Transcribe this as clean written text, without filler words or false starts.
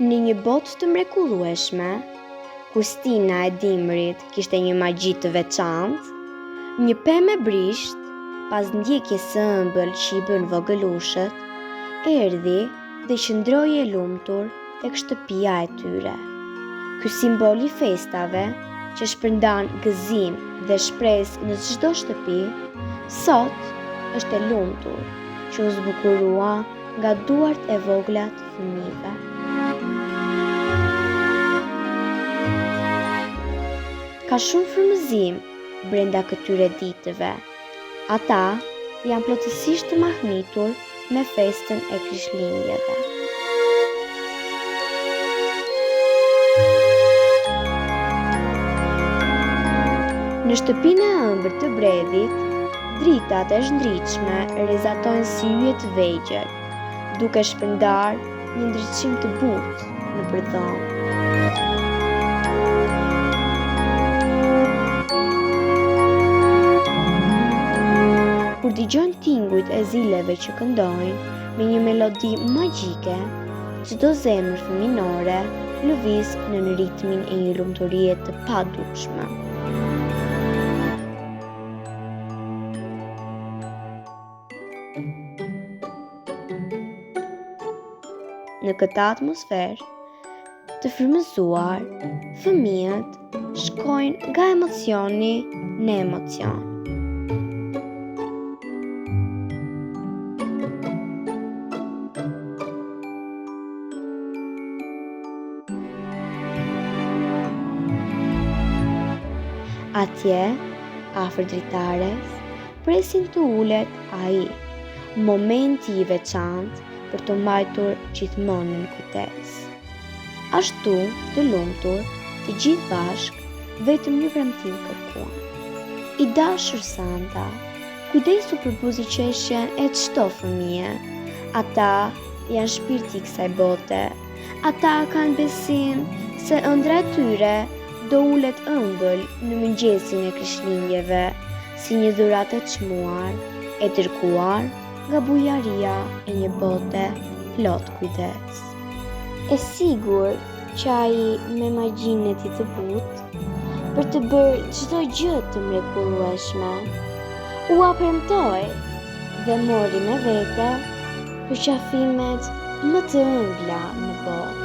Në një botë të mrekullueshme, ku stina e dimrit kishte një magji të veçantë, një pemë e brisht, pas ndjekjes së ëmbël që i bën vogëlushët, erdhi dhe qëndroi e lumtur tek shtëpia e tyre. Ky simbol i festave, që shpërndan gëzim dhe shpresë në çdo shtëpi, sot është e lumtur, që u zbukurua nga duart e vogla të fëmijëve. Ka shumë frymëzim brenda këtyre ditëve. Ata janë plotësisht të mahnitur me festën e Krishtlindjeve. Në shtëpinë e ëmbël të bredhit, dritat e zhndritshme rrezatojnë si yje të vegjël, duke shpërndar një ndriçim të butë nëpër dhomë. Kur dëgjojnë tingujt e zileve që këndojnë me një melodi magjike, çdo zemër fëminore lëviz në ritmin e një lumturie të padukshme. Në këtë atmosferë të frymëzuar, fëmijët shkojnë nga emocioni në emocion. Atje, afër dritares, presin të ulet ai, momenti i veçantë për të mbajtur gjithmonë në kujtesë. Ashtu të lumtur, të gjithë bashk, vetëm një premtim kërkuan. I dashur Santa, kujdesu për buzëqeshjen e çdo fëmie. Ata janë shpirti i kësaj bote. Ata kanë besim se ëndra e tyre do ulet ëmbël në mëngjesin e Krishtlindjeve, si një dhuratë e çmuar, e dërguar nga bujaria e një bote plot kujdes. E sigurt që ai me magjinë e tij të butë, për të bërë çdo gjë të mrekullueshme, u premtoi dhe mori me vete përqafimet më të ëmbla në botë.